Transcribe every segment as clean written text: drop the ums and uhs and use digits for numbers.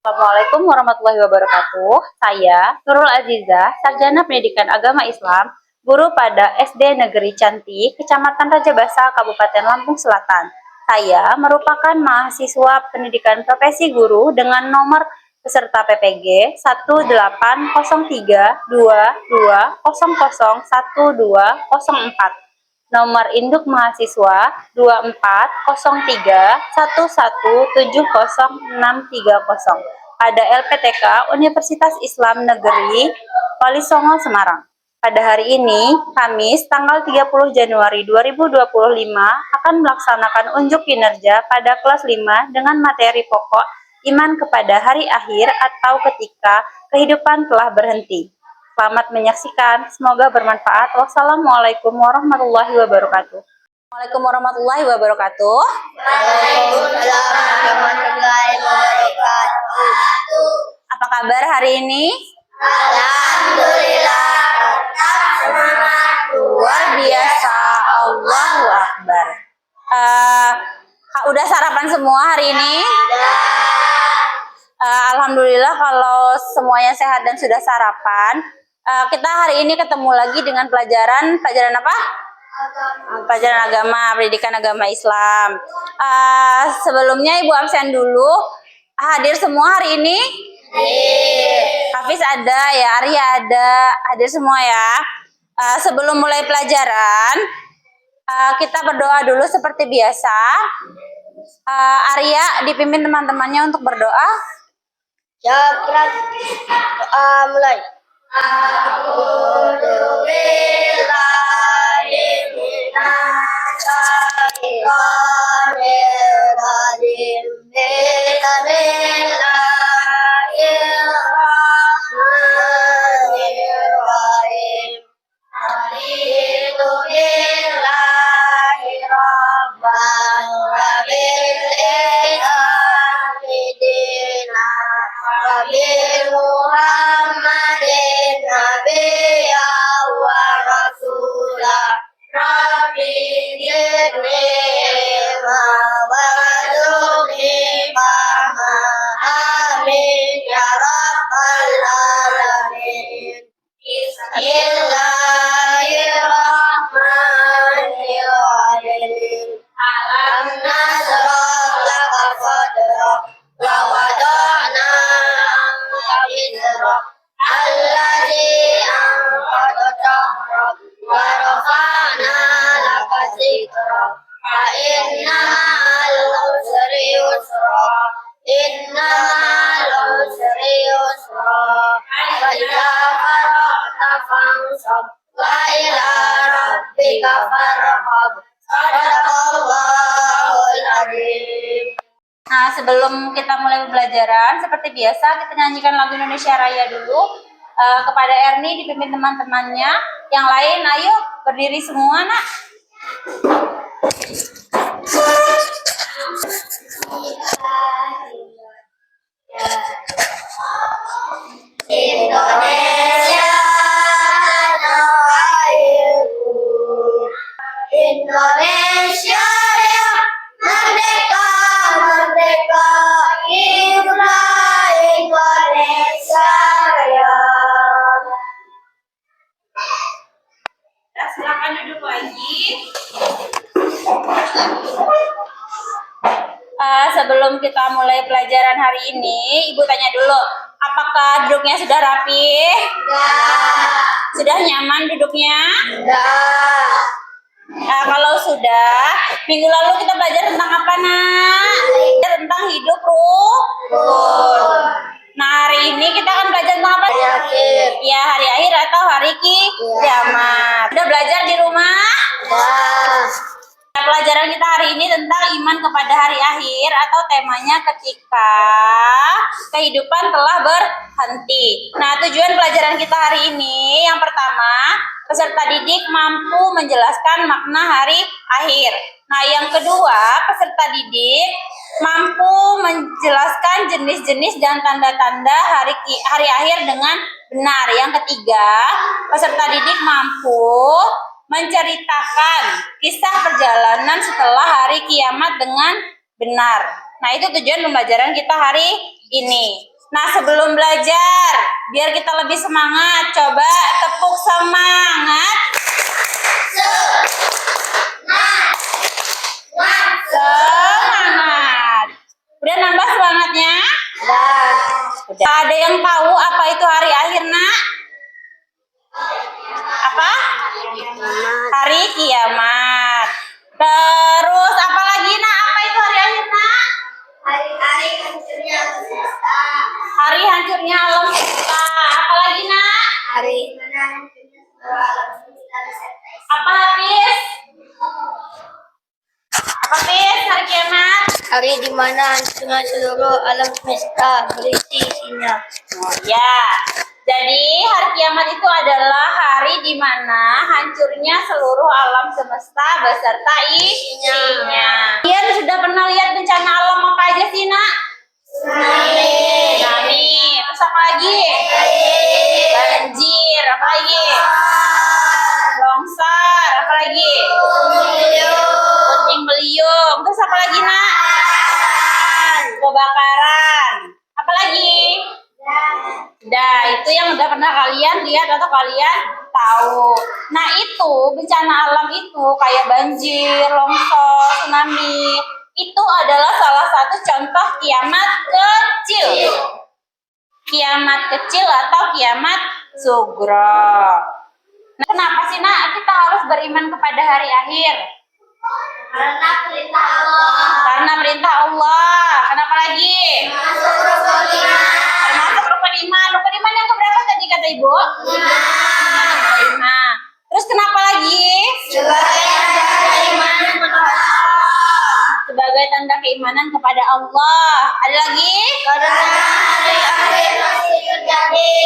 Assalamualaikum warahmatullahi wabarakatuh. Saya Nurul Azizah, Sarjana Pendidikan Agama Islam, guru pada SD Negeri Cantik, Kecamatan Rajabasa, Kabupaten Lampung Selatan. Saya merupakan mahasiswa pendidikan profesi guru dengan nomor peserta PPG 1803220001204. Nomor induk mahasiswa 2403117060 pada LPTK Universitas Islam Negeri Wali Songo Semarang. Pada hari ini, Kamis tanggal 30 Januari 2025 akan melaksanakan unjuk kinerja pada kelas 5 dengan materi pokok iman kepada hari akhir atau ketika kehidupan telah berhenti. Selamat menyaksikan, semoga bermanfaat. Wassalamualaikum warahmatullahi wabarakatuh. Waalaikumsalam warahmatullahi wabarakatuh. Waalaikumsalam warahmatullahi wabarakatuh. Apa kabar hari ini? Alhamdulillah, tetap semangat. Luar biasa, Allahu Akbar. Udah sarapan semua hari ini? Alhamdulillah kalau semuanya sehat dan sudah sarapan. Kita hari ini ketemu lagi dengan pelajaran apa? Pelajaran agama, pendidikan agama Islam. Sebelumnya Ibu absen dulu. Hadir semua hari ini? Hafiz ada ya, Arya ada, hadir semua ya. Sebelum mulai pelajaran, kita berdoa dulu seperti biasa. Arya dipimpin teman-temannya untuk berdoa. Syakrat, mulai. A'udzu billahi minasy syaithanir rajim. Bismillahirrahmanirrahim. Raditu billahi rabban wa billahi dinan wa bi Muhammadin nabiyya wa rasula. Rabbi zidni ilma warzuqni fahma. Amin ya rabbal alamin. Bismillahirrahmanirrahim. Alam nashrah laka sadrak wa wada'na anka wizrak alladzi anqadha dhahrak wa rafa'na laka dhikrak fa inna ma'al usri yusra inna ma'al usri yusra fa idza faragta fansab wa ila rabbika farghab. Shadaqallahul azim. Nah, sebelum kita mulai pembelajaran, seperti biasa kita nyanyikan lagu Indonesia Raya dulu. Kepada Erni dipimpin teman-temannya. Yang lain, ayo berdiri semua, nak. Indonesia tanah airku, Indonesia ya merdeka, merdeka, hiduplah Indonesia ya. Silakan duduk lagi. Sebelum kita mulai pelajaran hari ini, Ibu tanya dulu, apakah duduknya sudah rapi? Sudah nyaman duduknya? Kalau sudah, minggu lalu kita belajar tentang apa, nak? Tentang hidup rukun. Nah, hari ini kita akan belajar tentang apa? Hari akhir. Ya, hari akhir atau hari kiamat. Udah belajar di rumah? Pelajaran kita hari ini tentang iman kepada hari akhir atau temanya ketika kehidupan telah berhenti. Nah, tujuan pelajaran kita hari ini yang pertama, peserta didik mampu menjelaskan makna hari akhir. Nah, yang kedua, peserta didik mampu menjelaskan jenis-jenis dan tanda-tanda hari akhir dengan benar. Yang ketiga, peserta didik mampu menceritakan kisah perjalanan setelah hari kiamat dengan benar. Nah, itu tujuan pembelajaran kita hari ini. Nah, sebelum belajar, biar kita lebih semangat, coba tepuk semangat. Semangat. Udah nambah semangatnya? Udah. Ada yang tahu apa itu hari akhir, Nak? Apa? Hari kiamat. Terus apa lagi, Nak? Apa itu hari akhir, Nak? Hari-hari hancurnya semesta. Hari hancurnya alam semesta. Apa lagi, Nak? Hari mana hancurnya seluruh alam semesta beserta isi. Apa Hafiz? Apa Hafiz? Hari kiamat? Hari di mana hancurnya seluruh alam semesta berisi isinya. Oh ya. Jadi hari kiamat itu adalah hari di mana hancurnya seluruh alam semesta beserta isinya. Kalian sudah pernah lihat bencana alam apa aja sih, Nak? Tsunami. Terus apa lagi? Banjir. Apa lagi? Longsor. Apa lagi? Puting beliung. Terus apa lagi, Nak? Kebakaran. Apa lagi? Nah, itu yang udah pernah kalian lihat atau kalian tahu. Nah, itu bencana alam itu kayak banjir, longsor, tsunami. Itu adalah salah satu contoh kiamat kecil. Kiamat kecil atau kiamat sugro. Nah, kenapa sih, Nak, kita harus beriman kepada hari akhir? Karena perintah Allah. Karena perintah Allah. Kenapa lagi? Masuk rukun iman. Termasuk rukun iman. Rukun iman yang keberapa tadi kata Ibu? 5. Terus kenapa lagi? Sebagai tanda keimanan kepada Allah. Sebagai tanda keimanan kepada Allah. Ada lagi? Karena hari akhir pasti terjadi.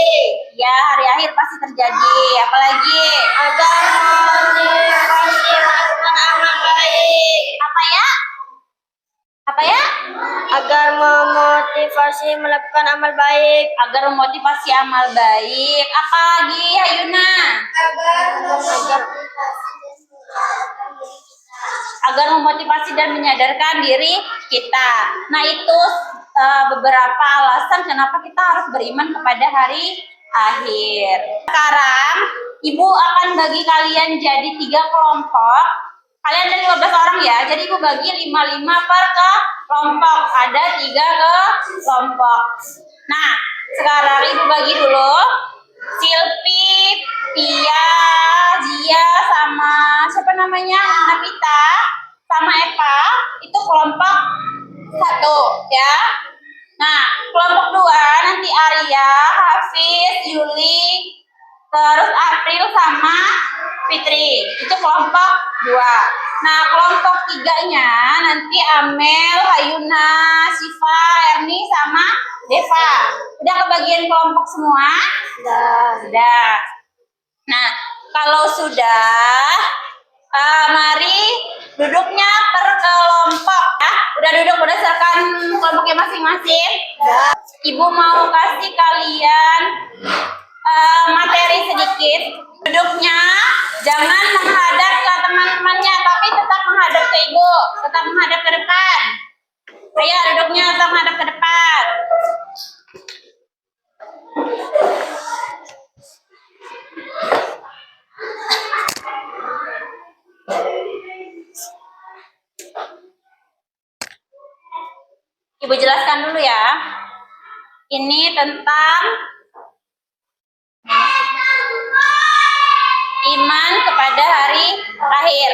Ya, hari akhir pasti terjadi. Apalagi? Agar memotivasi melakukan amal baik. Apa ya? Apa ya? Agar memotivasi melakukan amal baik. Agar memotivasi amal baik. Apa lagi, Ayuna? Agar memotivasi dan menyadarkan diri kita. Nah, itu beberapa alasan kenapa kita harus beriman kepada hari akhir. Sekarang Ibu akan bagi kalian jadi 3 kelompok. Kalian ada 15 orang ya, jadi Ibu bagi 5-5 per kelompok. Ada 3 kelompok. Nah, sekarang Ibu bagi dulu. Silvi, Pia, Zia, sama siapa namanya? Nabita, sama Eva. Itu kelompok 1 ya. Nah, kelompok 2 nanti Arya, Hafiz, Yuli, terus April sama Fitri. Itu kelompok 2. Nah, kelompok 3-nya nanti Amel, Hayuna, Siva, Erni sama Deva. Udah kebagian kelompok semua? Sudah. Nah, kalau sudah, mari duduknya per kelompok ya. Udah duduk berdasarkan kelompoknya masing-masing. Ibu mau kasih kalian materi sedikit. Duduknya jangan menghadap ke teman-temannya, tapi tetap menghadap ke Ibu, tetap menghadap ke depan. Ayo duduknya tetap menghadap ke depan. Ibu jelaskan dulu ya. Ini tentang iman kepada hari akhir.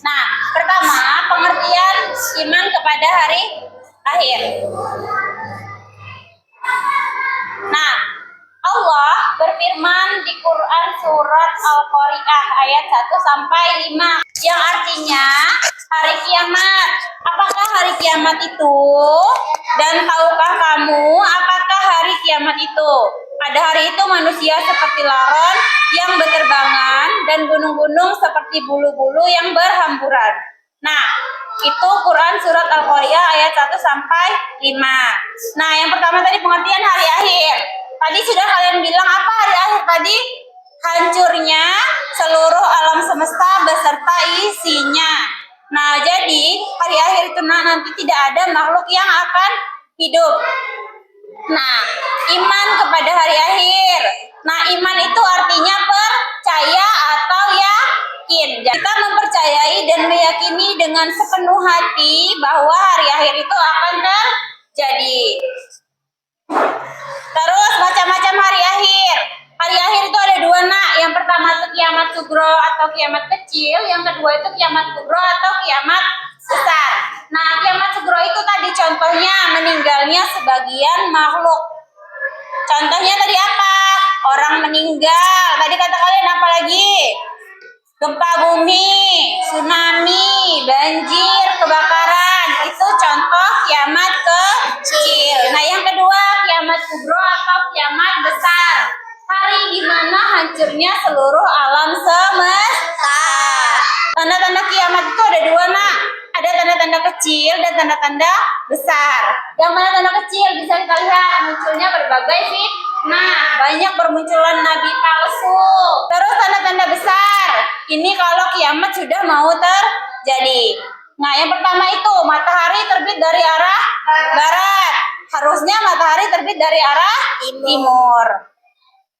Nah, pertama pengertian iman kepada hari akhir. Nah, Allah berfirman di Quran surat Al-Qari'ah ayat 1 sampai 5 yang artinya hari kiamat. Apakah hari kiamat itu? Dan tahukah kamu apakah hari kiamat itu? Pada hari itu manusia seperti laron yang berterbangan dan gunung-gunung seperti bulu-bulu yang berhamburan. Nah, itu Quran surat Al-Qari'ah ayat 1 sampai 5. Nah, yang pertama tadi pengertian hari akhir. Tadi sudah kalian bilang apa hari akhir tadi? Hancurnya seluruh alam semesta beserta isinya. Nah, jadi hari akhir itu nanti tidak ada makhluk yang akan hidup. Nah, kepada hari akhir. Nah, iman itu artinya percaya atau yakin. Kita mempercayai dan meyakini dengan sepenuh hati bahwa hari akhir itu akan terjadi. Terus macam-macam hari akhir. Hari akhir itu ada dua, nak. Yang pertama itu kiamat sugro atau kiamat kecil. Yang kedua itu kiamat kubro atau kiamat besar. Nah, kiamat sugro itu tadi contohnya meninggalnya sebagian makhluk. Contohnya tadi apa? Orang meninggal. Tadi kata kalian apa lagi? Gempa bumi, tsunami, banjir, kebakaran. Itu contoh kiamat kecil. Nah, yang kedua kiamat kubro atau kiamat besar. Hari di mana hancurnya seluruh alam semesta. Tanda-tanda kiamat itu ada dua, nak. Ada tanda-tanda kecil dan tanda-tanda besar. Yang mana tanda kecil bisa kita lihat munculnya berbagai fitnah, banyak bermunculan nabi palsu. Terus tanda-tanda besar, ini kalau kiamat sudah mau terjadi. Nah, yang pertama itu matahari terbit dari arah barat. Harusnya matahari terbit dari arah timur.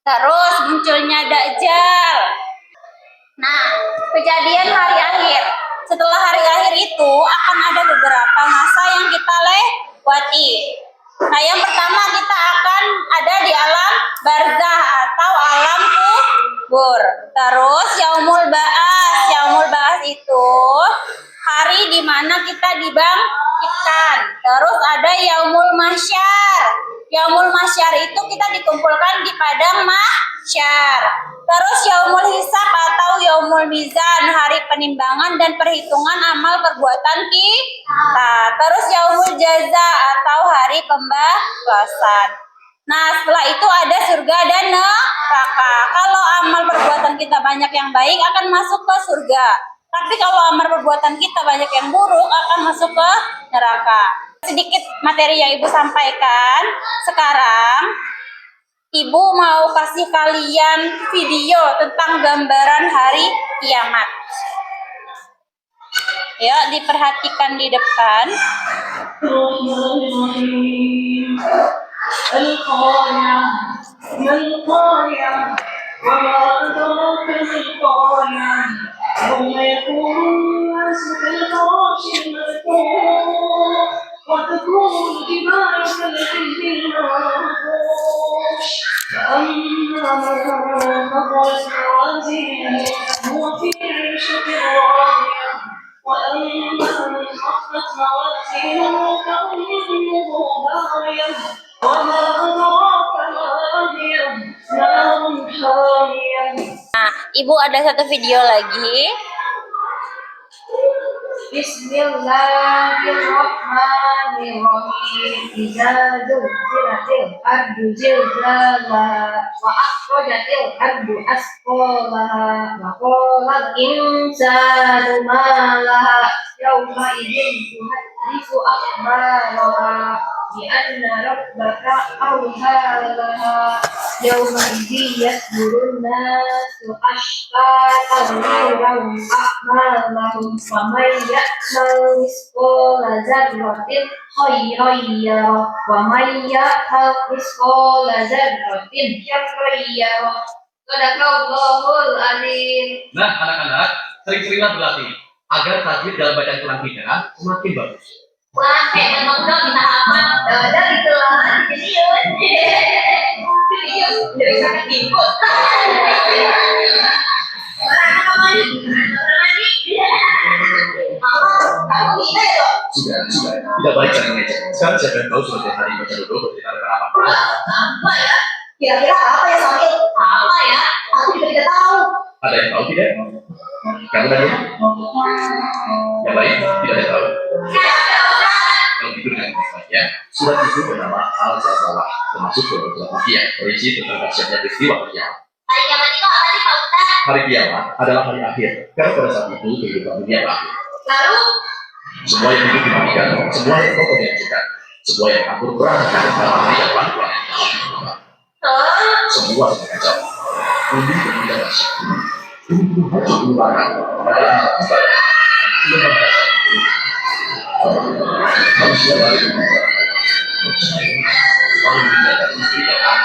Terus munculnya Dajjal. Nah, kejadian hari akhir. Setelah hari akhir itu akan ada beberapa masa yang kita lewati. Nah, yang pertama kita akan ada di alam barzah atau alam kubur. Terus yaumul ba'ats. Yaumul ba'ats itu hari di mana kita dibangkitkan. Terus ada yaumul mahsyar. Yaumul mahsyar itu kita dikumpulkan di padang mahsyar. Terus yaumul hisab atau yaumul mizan, hari penimbangan dan perhitungan amal perbuatan kita. Terus yaumul jaza atau hari pembalasan. Nah, setelah itu ada surga dan neraka. Kalau amal perbuatan kita banyak yang baik akan masuk ke surga. Tapi kalau amal perbuatan kita banyak yang buruk akan masuk ke neraka. Sedikit materi yang Ibu sampaikan. Sekarang Ibu mau kasih kalian video tentang gambaran hari kiamat. Ya, diperhatikan di depan. يوم يكون الناس كالفراش المبثوث وتكون الجبال كالعهن المنفوش فأما من ثقلت موازينه فهو في عيشة راضية وأما من خفت موازينه فأمه هاوية وما أدراك ما هي نار حامية. Nah, Ibu ada satu video lagi. Bismillahirrahmanirrahim. Iza zulzilatil ardu zilzalaha wa akhrajatil ardu asqalaha wa qala al-insanu ma laha yawma idzin tuhaddithu akhbaraha bi anna rabbaka awhalaha yawma idzin yasdurun nasu ashqatan liyurahum a'malahum wa may ya'mal misqala dzarratin khairan yarah wa may ya'mal misqala dzarratin syarran yarah. Sadaqallahul azim. Nah, anak-anak, sering-seringlah berlatih agar tajwid dalam bacaan Quran kita semakin bagus. Wah, kayak memang udah kita hafal. Udah gitu lah. Serius. Serius. Jadi sangat ikut. Sudah. Tidak baik cara mengejek. Sekarang siapa yang tahu surat hari baca dulu bercerita tentang apa? Apa ya? Kira-kira apa ya, Sakit? Apa ya? Aku juga tidak tahu. Ada yang tahu tidak? Kamu tadi? Yang lain tidak ada yang tahu. Kalau gitu dengan baik ya. Surat itu bernama Al-Zalzalah, termasuk beberapa bagian berisi tentang dahsyatnya peristiwa kiamat. Hari kiamat itu apa sih, Pak Ustaz? Hari kiamat adalah hari akhir, karena pada saat itu kehidupan dunia berakhir. Lalu Semua yang hidup dimatikan, semua yang kokoh dihancurkan, semua yang akur perang dalam hari yang pelan-pelan. Semua akan kacau. Bumi tidak dahsyat. Bumi hancur melupakan. Pada yang kembali. Tidak dahsyat. Manusia baru percaya. Lalu meninggalkan istri dan anak.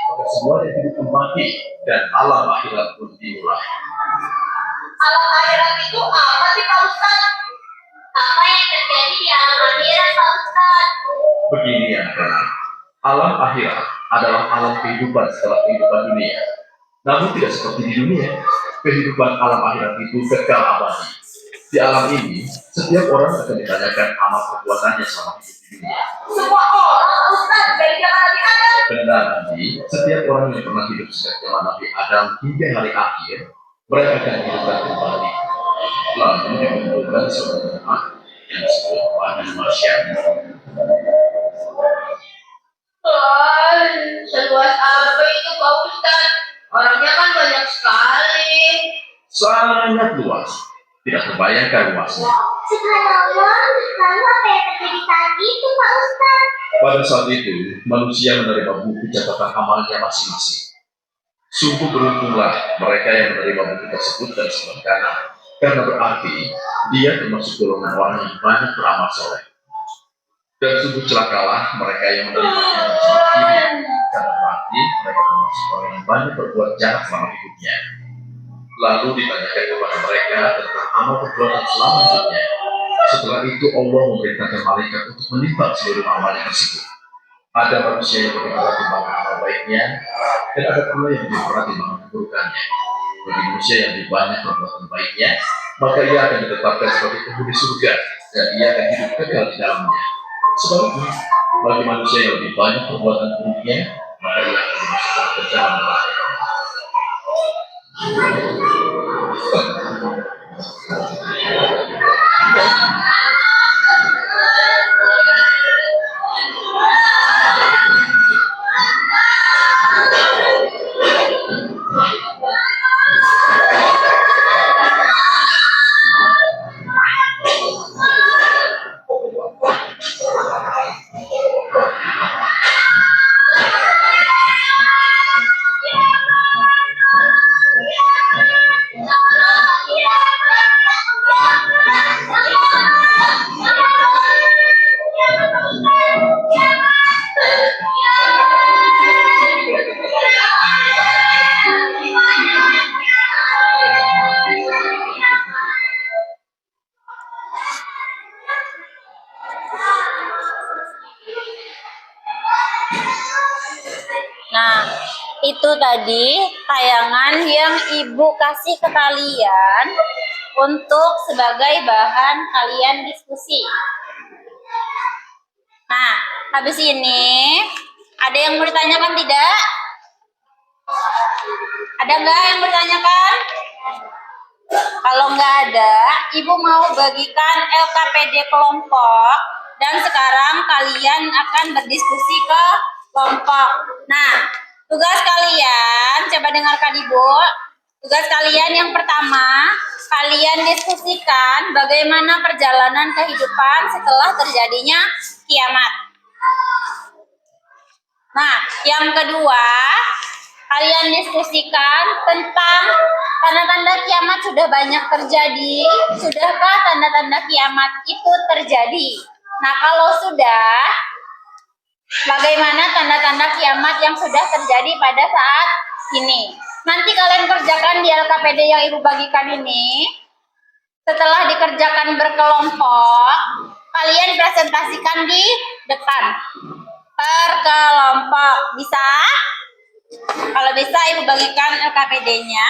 maka semua yang hidup mati dan alam akhirat pun dimulai. Alam akhirat itu apa sih Pak Ustadz? Apa yang terjadi di alam akhirat Pak Ustadz? Begini anak-anak, alam akhirat adalah alam kehidupan setelah kehidupan dunia. Namun tidak seperti di dunia, kehidupan alam akhirat itu kekal abadi. Di alam ini, setiap orang akan ditanyakan amal perbuatannya selama hidup di dunia. Semua orang Pak Ustadz dari zaman Nabi Adam. Benar Andi, setiap orang yang pernah hidup sejak zaman Nabi Adam hingga hari akhir, mereka akan dihidupkan kembali. Lalu dikumpulkan di suatu tempat yang disebut Padang Mahsyar. Seluas apa itu Pak Ustadz? Orangnya kan banyak sekali. Sangat luas, tidak terbayangkan luasnya. Subhanallah, lalu apa yang terjadi saat itu Pak Ustadz? Pada saat itu, manusia menerima buku catatan amalnya masing-masing. Sungguh beruntunglah mereka yang menerima buku tersebut dan sebelah kanan, karena berarti dia termasuk golongan orang yang banyak beramal soleh. Dan sungguh celakalah mereka yang menerima buku sebelah kiri, karena berarti mereka termasuk orang yang banyak berbuat jahat selama hidupnya. Lalu ditanyakan kepada mereka tentang amal perbuatan selama hidupnya. Setelah itu Allah memerintahkan malaikat untuk menimbang seluruh amalnya tersebut. Ada manusia yang lebih berat timbangan amal baiknya, dan ada pula yang lebih berat timbangan keburukannya. Bagi manusia yang lebih banyak perbuatan baiknya, maka ia akan ditetapkan sebagai penghuni surga, dan ia akan hidup kekal di dalamnya. Sebaliknya, bagi manusia yang lebih banyak perbuatan buruknya, maka ia akan dimasukkan ke dalam neraka. Nah, itu tadi tayangan yang Ibu kasih ke kalian untuk sebagai bahan kalian diskusi. Nah, habis ini ada yang mau ditanyakan tidak? Ada nggak yang bertanyakan? Kalau nggak ada, Ibu mau bagikan LKPD kelompok dan sekarang kalian akan berdiskusi ke kelompok. Nah, tugas kalian, coba dengarkan Ibu. Tugas kalian yang pertama, kalian diskusikan bagaimana perjalanan kehidupan setelah terjadinya kiamat. Nah, yang kedua, kalian diskusikan tentang tanda-tanda kiamat sudah banyak terjadi. Sudahkah tanda-tanda kiamat itu terjadi? Nah, kalau sudah, bagaimana tanda-tanda kiamat yang sudah terjadi pada saat ini? Nanti kalian kerjakan di LKPD yang Ibu bagikan ini. Setelah dikerjakan berkelompok, kalian presentasikan di depan. Per kelompok. Bisa? Kalau bisa Ibu bagikan LKPD-nya.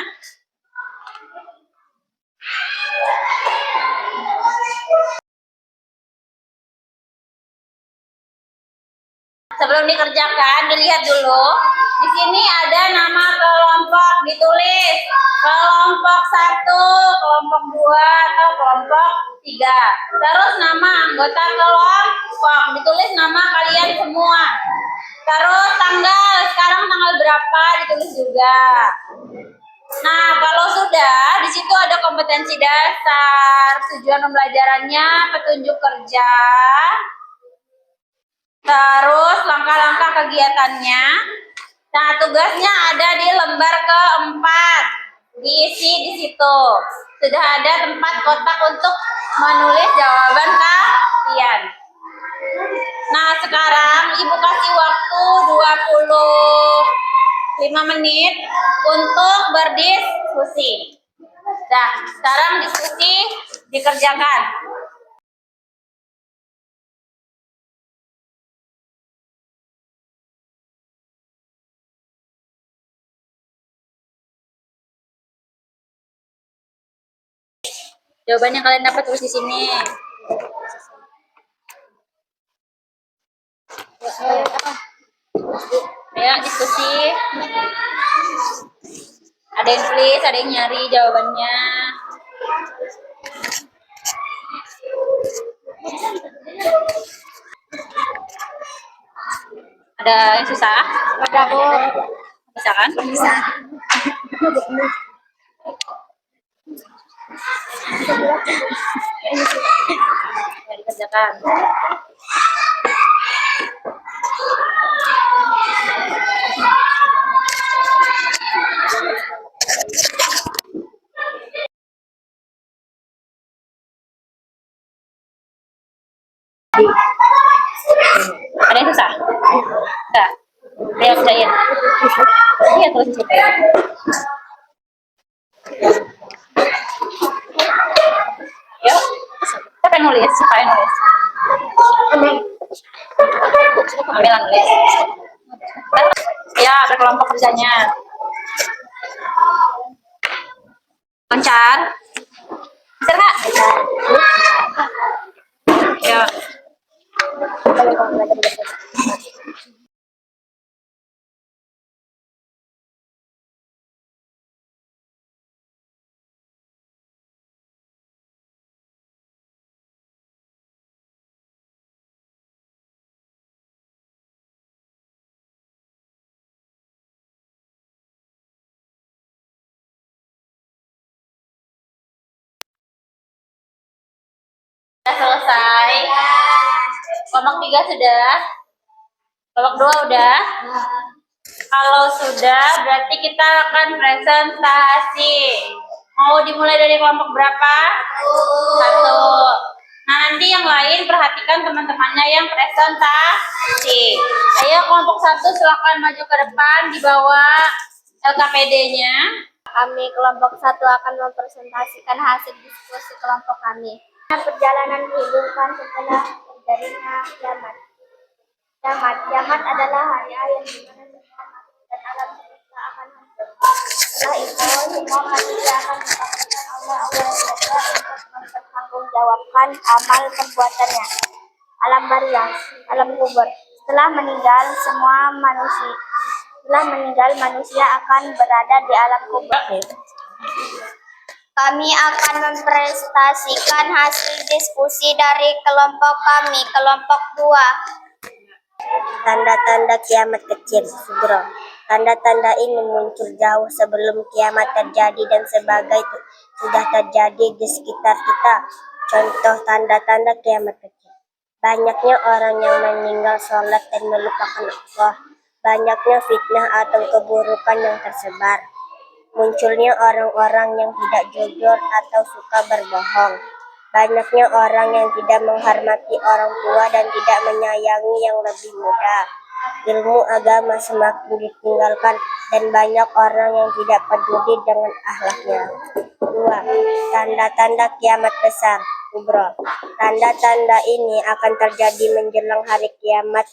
Sebelum dikerjakan, dilihat dulu. Di sini ada nama kelompok, ditulis kelompok 1, kelompok 2, atau kelompok 3. Terus nama anggota kelompok, ditulis nama kalian semua. Terus tanggal, sekarang tanggal berapa, ditulis juga. Nah, kalau sudah, di situ ada kompetensi dasar, tujuan pembelajarannya, petunjuk kerja, terus langkah-langkah kegiatannya. Nah, tugasnya ada di lembar keempat, diisi di situ. Sudah ada tempat kotak untuk menulis jawaban kalian. Nah, sekarang Ibu kasih waktu 25 menit untuk berdiskusi. Nah, sekarang diskusi dikerjakan. Jawabannya kalian dapat tulis di sini. Ayo diskusi. Ada yang tulis, ada yang nyari jawabannya. Ada yang susah? Ada Bu. Bisa kan? Bisa. Ya, dikerjakan. Ada yang susah? Enggak. Ayo kerjain. Iya, tulis di situ. Yuk. Siapa yang nulis? Siapa yang nulis? Ambil nulis. Ya, berkelompok kerjanya. Lancar. Bisa nggak? Ya. Sudah selesai. Kelompok 3 sudah. Kelompok 2 udah. Kalau sudah, berarti kita akan presentasi. Mau dimulai dari kelompok berapa? 1. Nah, nanti yang lain perhatikan teman-temannya yang presentasi. Ayo kelompok 1 silakan maju ke depan, dibawa LKPD-nya. Kami kelompok 1 akan mempresentasikan hasil diskusi kelompok kami. Perjalanan kehidupan setelah terjadinya kiamat. Kiamat adalah hari akhir di mana semua dan alam semesta akan hancur. Setelah itu, semua manusia akan mendapatkan Allah SWT untuk mempertanggungjawabkan amal perbuatannya. Alam barzakh, alam kubur. Setelah meninggal manusia akan berada di alam kubur. Kami akan mempresentasikan hasil diskusi dari kelompok kami, kelompok 2. Tanda-tanda kiamat kecil, Subro. Tanda-tanda ini muncul jauh sebelum kiamat terjadi dan sebagai itu sudah terjadi di sekitar kita. Contoh tanda-tanda kiamat kecil. Banyaknya orang yang meninggal sholat dan melupakan Allah. Banyaknya fitnah atau keburukan yang tersebar. Munculnya orang-orang yang tidak jujur atau suka berbohong. Banyaknya orang yang tidak menghormati orang tua dan tidak menyayangi yang lebih muda. Ilmu agama semakin ditinggalkan dan banyak orang yang tidak peduli dengan akhlaknya. 2. Tanda-tanda kiamat besar, Kubro. Tanda-tanda ini akan terjadi menjelang hari kiamat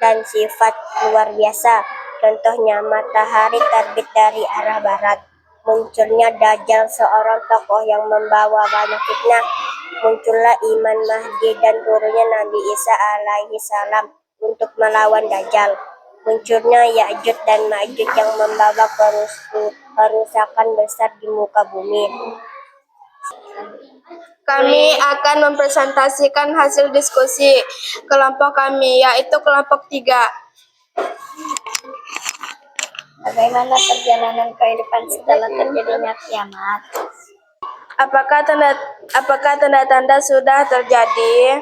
dan sifat luar biasa. Contohnya matahari terbit dari arah barat. Munculnya Dajjal, seorang tokoh yang membawa banyak fitnah. Muncullah Imam Mahdi dan turunnya Nabi Isa alaihi salam untuk melawan Dajjal. Munculnya Ya'juj dan Ma'juj yang membawa kerusakan besar di muka bumi. Kami akan mempresentasikan hasil diskusi kelompok kami, yaitu kelompok 3. Bagaimana perjalanan kehidupan setelah terjadinya kiamat? Apakah tanda-tanda sudah terjadi?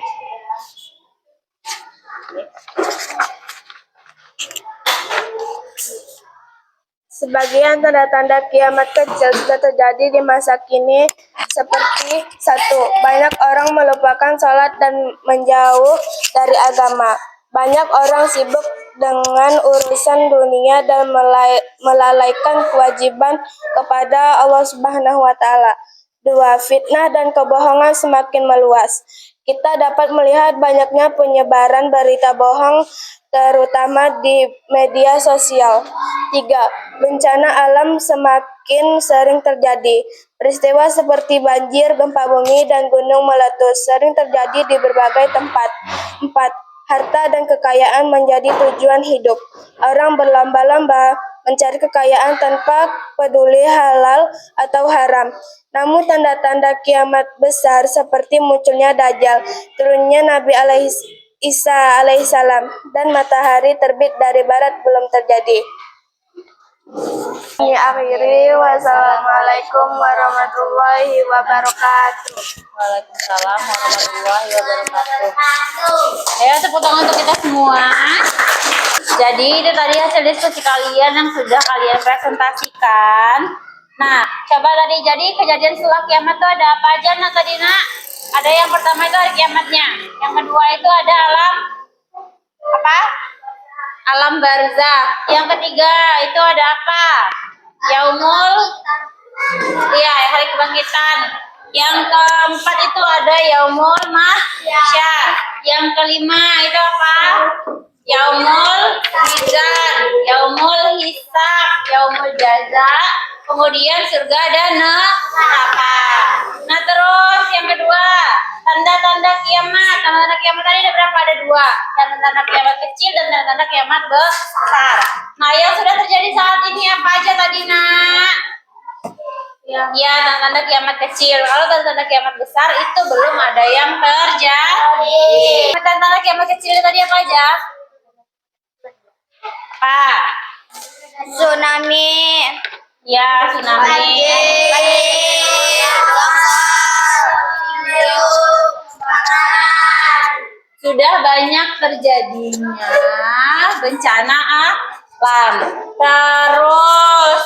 Sebagian tanda-tanda kiamat kecil sudah terjadi di masa kini, seperti 1. Banyak orang melupakan sholat dan menjauh dari agama. Banyak orang sibuk dengan urusan dunia dan melalaikan kewajiban kepada Allah Subhanahu wa taala. 2. Fitnah dan kebohongan semakin meluas. Kita dapat melihat banyaknya penyebaran berita bohong terutama di media sosial. 3. Bencana alam semakin sering terjadi. Peristiwa seperti banjir, gempa bumi, dan gunung meletus sering terjadi di berbagai tempat. 4. Harta dan kekayaan menjadi tujuan hidup. Orang berlomba-lomba mencari kekayaan tanpa peduli halal atau haram. Namun tanda-tanda kiamat besar seperti munculnya Dajjal, turunnya Nabi Isa alaihissalam, dan matahari terbit dari barat belum terjadi. Ini akhiri, wassalamualaikum warahmatullahi wabarakatuh. Waalaikumsalam warahmatullahi wabarakatuh. Ayo tepuk tangan untuk kita semua. Jadi itu tadi hasil diskusi kalian yang sudah kalian presentasikan. Nah, coba tadi jadi kejadian setelah kiamat itu ada apa aja nak tadi nak? Ada yang pertama itu hari kiamatnya. Yang kedua itu ada alam apa? Alam barzah. Yang ketiga itu ada apa? Yaumul, iya hari kebangkitan. Yang keempat itu ada yaumul mahsyar. Yang kelima itu apa? Yaumul mizan, yaumul hisab, yaumul jaza. Kemudian surga dan neraka. Nah terus yang kedua, tanda-tanda kiamat. Tanda-tanda kiamat tadi ada berapa? Ada 2. Tanda-tanda kiamat kecil dan tanda-tanda kiamat besar. Nah yang sudah terjadi saat ini apa aja tadi nak? Ya, tanda-tanda kiamat kecil. Kalau tanda-tanda kiamat besar itu belum ada yang terjadi. Tanda-tanda kiamat kecil tadi apa aja? Apa? Tsunami. Ya, tsunami. Sudah banyak terjadinya bencana alam. Terus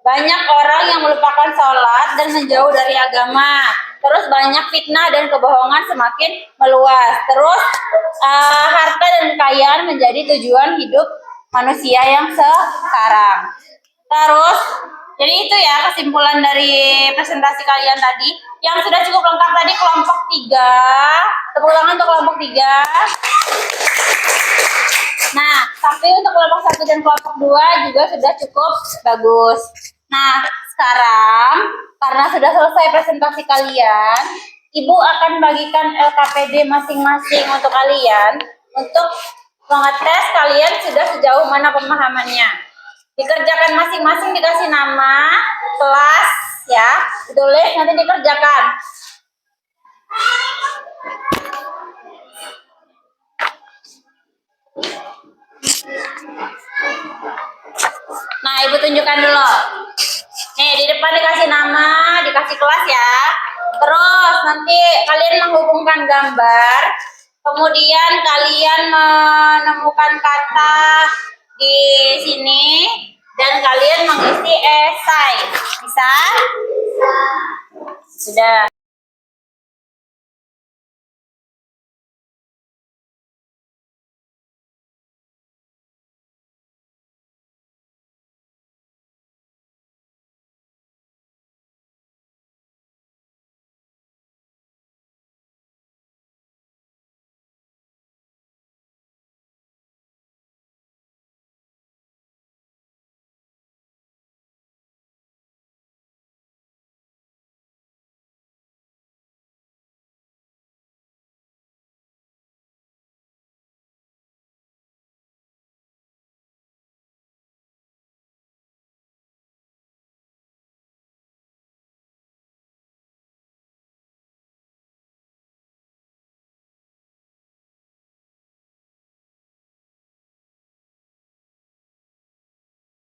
banyak orang yang melupakan sholat dan menjauh dari agama. Terus banyak fitnah dan kebohongan semakin meluas. Terus harta dan kekayaan menjadi tujuan hidup manusia yang sekarang. Terus jadi itu ya kesimpulan dari presentasi kalian tadi. Yang sudah cukup lengkap tadi kelompok 3. Tepuk tangan untuk kelompok 3. Nah, tapi untuk kelompok 1 dan kelompok 2 juga sudah cukup bagus. Nah, sekarang karena sudah selesai presentasi kalian, Ibu akan bagikan LKPD masing-masing untuk kalian untuk mengetes kalian sudah sejauh mana pemahamannya. Dikerjakan masing-masing, dikasih nama, kelas, ya, ditulis nanti dikerjakan. Nah, Ibu tunjukkan dulu. Nih, di depan dikasih nama, dikasih kelas ya. Terus nanti kalian menghubungkan gambar. Kemudian kalian menemukan kata di sini dan kalian mengisi esai. Bisa? Sudah.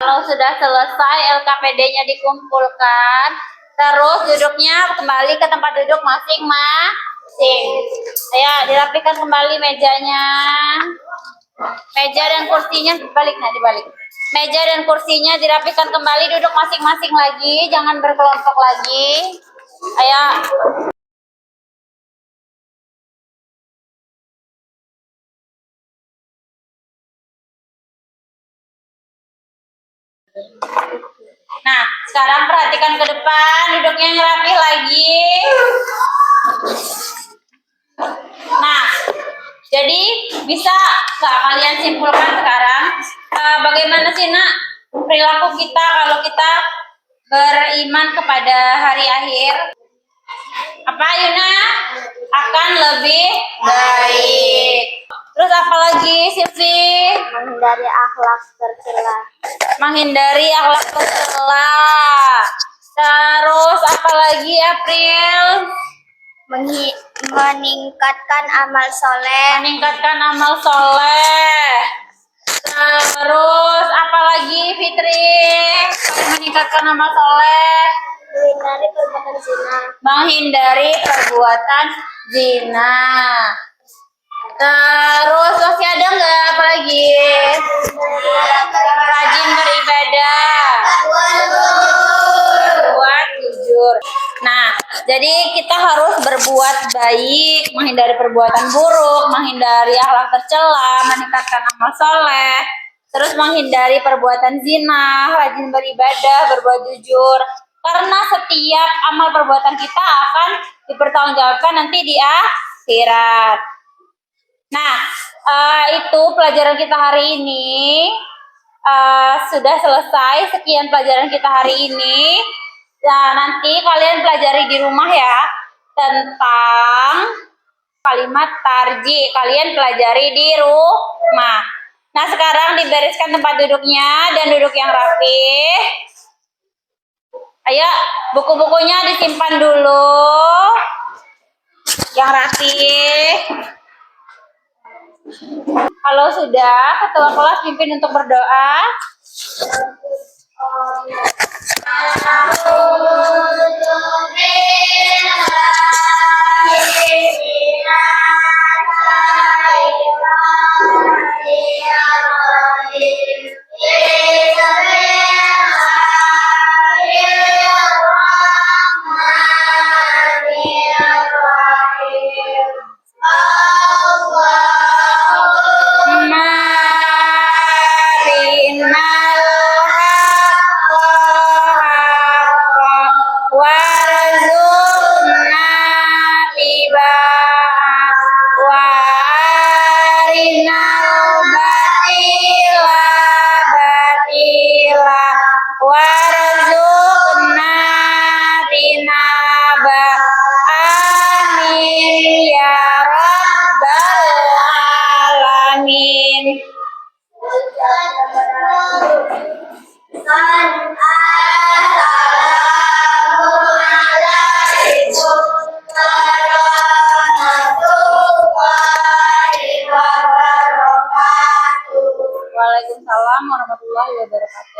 Kalau sudah selesai LKPD-nya dikumpulkan, terus duduknya kembali ke tempat duduk masing-masing. Ya, dirapikan kembali mejanya. Meja dan kursinya dibalik, nah dibalik. Meja dan kursinya dirapikan kembali, duduk masing-masing lagi, jangan berkelompok lagi. Ayo. Nah, sekarang perhatikan ke depan, duduknya yang rapi lagi. Nah, jadi bisa nggak kalian simpulkan sekarang bagaimana sih nak perilaku kita kalau kita beriman kepada hari akhir? Apa Yuna? Akan lebih baik. Terus apa lagi Silvi? Menghindari akhlak tercela. Menghindari akhlak tercela. Terus apa lagi April? Meningkatkan amal soleh. Meningkatkan amal soleh. Terus apa lagi Fitri? Selain meningkatkan amal soleh. Menghindari perbuatan zina. Menghindari perbuatan zina. Terus masih ada nggak apa lagi? Rajin beribadah. Berbuat jujur. Nah, jadi kita harus berbuat baik, menghindari perbuatan buruk, menghindari akhlak tercela, meningkatkan amal soleh, terus menghindari perbuatan zina, rajin beribadah, berbuat jujur. Karena setiap amal perbuatan kita akan dipertanggungjawabkan nanti di akhirat. Nah, itu pelajaran kita hari ini. Sudah selesai. Sekian pelajaran kita hari ini. Nah, nanti kalian pelajari di rumah ya tentang kalimat tarji. Kalian pelajari di rumah. Nah, sekarang dibereskan tempat duduknya dan duduk yang rapi. Ayo, buku-bukunya disimpan dulu. Yang rapi. Kalau sudah, ketua kelas pimpin untuk berdoa. Waalaikumsalam warahmatullahi wabarakatuh.